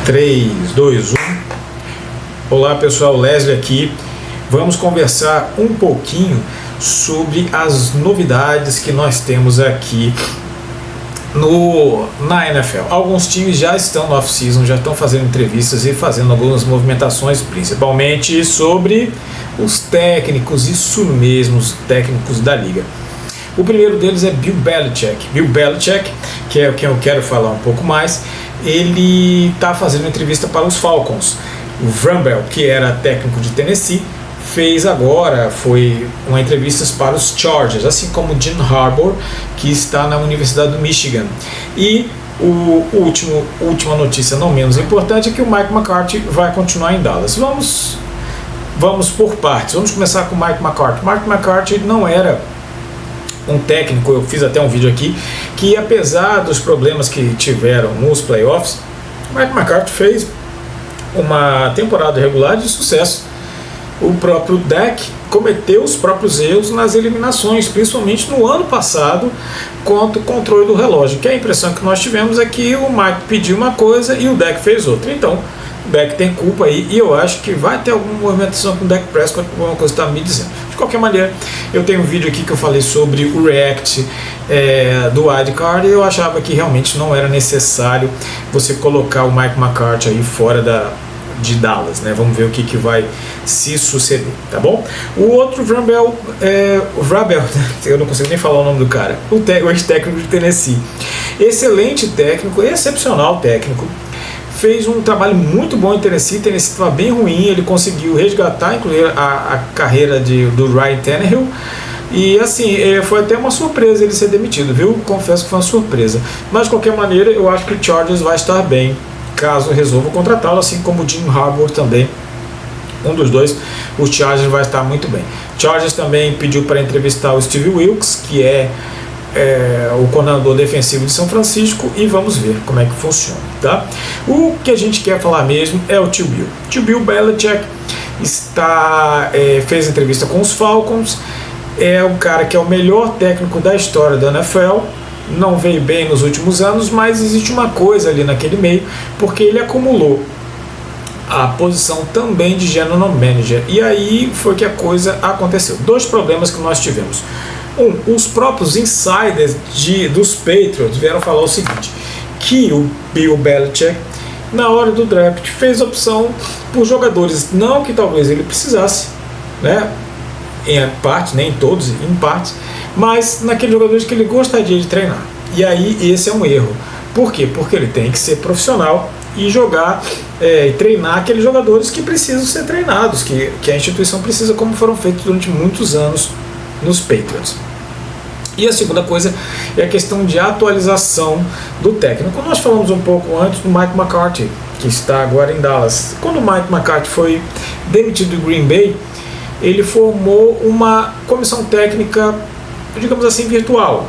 3, 2, 1. Olá pessoal, Leslie aqui. Vamos conversar um pouquinho sobre as novidades que nós temos aqui na NFL. Alguns times já estão no off-season, já estão fazendo entrevistas e fazendo algumas movimentações, principalmente sobre os técnicos, isso mesmo, os técnicos da liga. O primeiro deles é Bill Belichick. Bill Belichick, que é o que eu quero falar um pouco mais, ele está fazendo entrevista para os Falcons. O Vrabel Bell, que era técnico de Tennessee, fez agora, foi uma entrevista para os Chargers, assim como o Jim Harbaugh, que está na Universidade do Michigan. E última notícia, não menos importante, é que o Mike McCarthy vai continuar em Dallas. Vamos por partes. Vamos começar com o Mike McCarthy. Mike McCarthy não era um técnico, eu fiz até um vídeo aqui, que apesar dos problemas que tiveram nos playoffs, o Mike McCarthy fez uma temporada regular de sucesso. O próprio Dak cometeu os próprios erros nas eliminações, principalmente no ano passado, quanto ao controle do relógio, que a impressão que nós tivemos é que o Mike pediu uma coisa e o Dak fez outra. Então, o Dak tem culpa aí, e eu acho que vai ter alguma movimentação com o Dak Prescott, alguma coisa que está me dizendo. De qualquer maneira, eu tenho um vídeo aqui que eu falei sobre o React do wildcard, e eu achava que realmente não era necessário você colocar o Mike McCarthy aí fora de Dallas, né? Vamos ver o que vai se suceder, tá bom? O outro Vrabel, eu não consigo nem falar o nome do cara, o ex-técnico de Tennessee. Excelente técnico, excepcional técnico. Fez um trabalho muito bom em Tennessee. Tennessee estava bem ruim, ele conseguiu resgatar, inclusive, a carreira do Ryan Tannehill. E assim, foi até uma surpresa ele ser demitido, viu? Confesso que foi uma surpresa. Mas de qualquer maneira, eu acho que o Chargers vai estar bem, caso resolva contratá-lo, assim como o Jim Harbaugh também. Um dos dois, o Chargers vai estar muito bem. O Chargers também pediu para entrevistar o Steve Wilkes, que é o coordenador defensivo de São Francisco, e vamos ver como é que funciona, tá? O que a gente quer falar mesmo é o tio Bill. Tio Bill Belichick fez entrevista com os Falcons, é um cara que é o melhor técnico da história da NFL, não veio bem nos últimos anos, mas existe uma coisa ali naquele meio, porque ele acumulou a posição também de General Manager, e aí foi que a coisa aconteceu. Dois problemas que nós tivemos. Os próprios insiders dos Patriots vieram falar o seguinte, que o Bill Belichick, na hora do draft, fez opção por jogadores, não que talvez ele precisasse, né, em parte, nem todos, em parte, mas naqueles jogadores que ele gostaria de treinar. E aí esse é um erro. Por quê? Porque ele tem que ser profissional e jogar e treinar aqueles jogadores que precisam ser treinados, que a instituição precisa, como foram feitos durante muitos anos nos Patriots. E a segunda coisa é a questão de atualização do técnico. Nós falamos um pouco antes do Mike McCarthy, que está agora em Dallas. Quando o Mike McCarthy foi demitido do Green Bay, ele formou uma comissão técnica, digamos assim, virtual,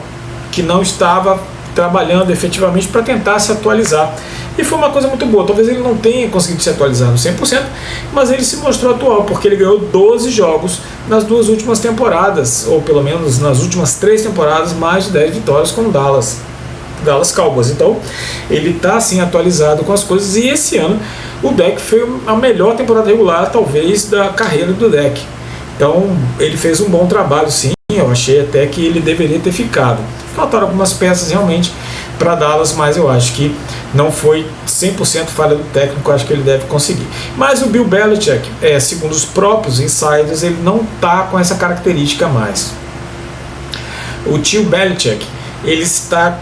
que não estava trabalhando efetivamente para tentar se atualizar. E foi uma coisa muito boa. Talvez ele não tenha conseguido se atualizar no 100%, mas ele se mostrou atual, porque ele ganhou 12 jogos nas duas últimas temporadas, ou pelo menos nas últimas 3 temporadas, mais de 10 vitórias com o Dallas Cowboys. Então, ele está assim atualizado com as coisas, e esse ano o Dak foi a melhor temporada regular, talvez, da carreira do Dak. Então, ele fez um bom trabalho, sim. Eu achei até que ele deveria ter ficado. Faltaram algumas peças realmente para Dallas, mas eu acho que não foi 100% falha do técnico, acho que ele deve conseguir. Mas o Bill Belichick, segundo os próprios insiders, ele não está com essa característica mais. O tio Belichick, ele está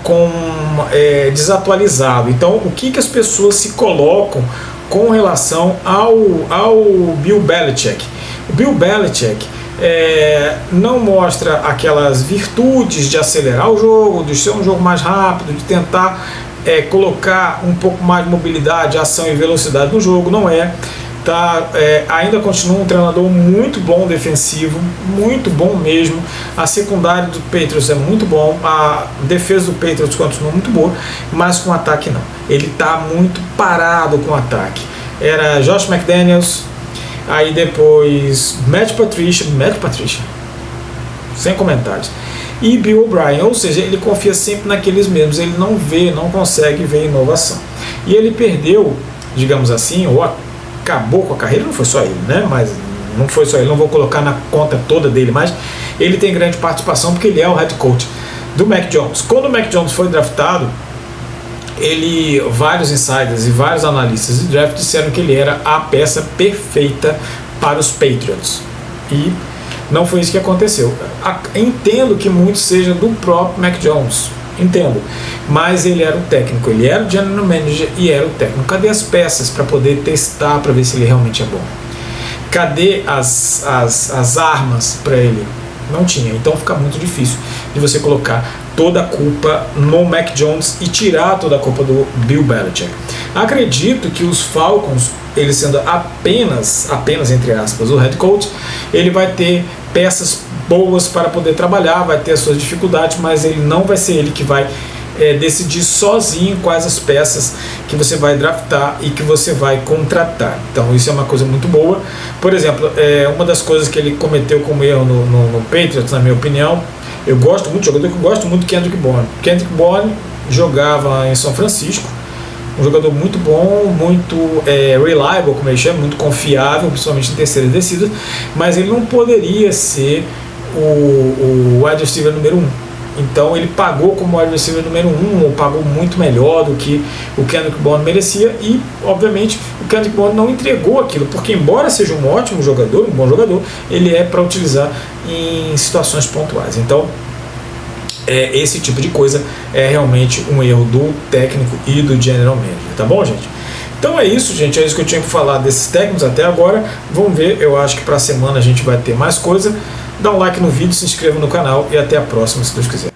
desatualizado. Então, o que as pessoas se colocam com relação ao Bill Belichick? O Bill Belichick não mostra aquelas virtudes de acelerar o jogo, de ser um jogo mais rápido, de tentar colocar um pouco mais de mobilidade, ação e velocidade no jogo, não é. Ainda continua um treinador muito bom defensivo, muito bom mesmo. A secundária do Patriots é muito bom, a defesa do Patriots continua muito boa, mas com ataque não. Ele está muito parado com o ataque. Era Josh McDaniels, aí depois Matt Patricia, sem comentários, e Bill O'Brien, ou seja, ele confia sempre naqueles mesmos, ele não consegue ver inovação. E ele perdeu digamos assim, ou acabou com a carreira, não foi só ele, né? Mas não foi só ele, não vou colocar na conta toda dele, mas ele tem grande participação porque ele é o head coach do Mac Jones. Quando o Mac Jones foi draftado, vários insiders e vários analistas de draft disseram que ele era a peça perfeita para os Patriots. E não foi isso que aconteceu. Entendo que muito seja do próprio Mac Jones, entendo, mas ele era o técnico, ele era o general manager e era o técnico. Cadê as peças para poder testar, para ver se ele realmente é bom? Cadê as armas para ele? Não tinha, então fica muito difícil de você colocar toda a culpa no Mac Jones e tirar toda a culpa do Bill Belichick. Acredito que os Falcons, ele sendo apenas entre aspas, o head coach, ele vai ter peças boas para poder trabalhar, vai ter as suas dificuldades, mas ele não vai ser ele que vai decidir sozinho quais as peças que você vai draftar e que você vai contratar. Então isso é uma coisa muito boa. Por exemplo, uma das coisas que ele cometeu como erro no Patriots, na minha opinião, eu gosto muito, jogador que eu gosto muito, Kendrick Bourne. Kendrick Bourne jogava em São Francisco, um jogador muito bom, muito reliable, como ele chama, muito confiável, principalmente em terceiras descidas, mas ele não poderia ser o wide receiver número 1. Então ele pagou como wide receiver número 1, ou pagou muito melhor do que o Kendrick Bourne merecia, e obviamente o Kendrick Bourne não entregou aquilo, porque embora seja um ótimo jogador, um bom jogador, ele é para utilizar em situações pontuais. Então esse tipo de coisa é realmente um erro do técnico e do general manager, tá bom, gente? Então é isso, gente, é isso que eu tinha que falar desses técnicos até agora. Vamos ver, eu acho que para a semana a gente vai ter mais coisa. Dá um like no vídeo, se inscreva no canal e até a próxima, se Deus quiser.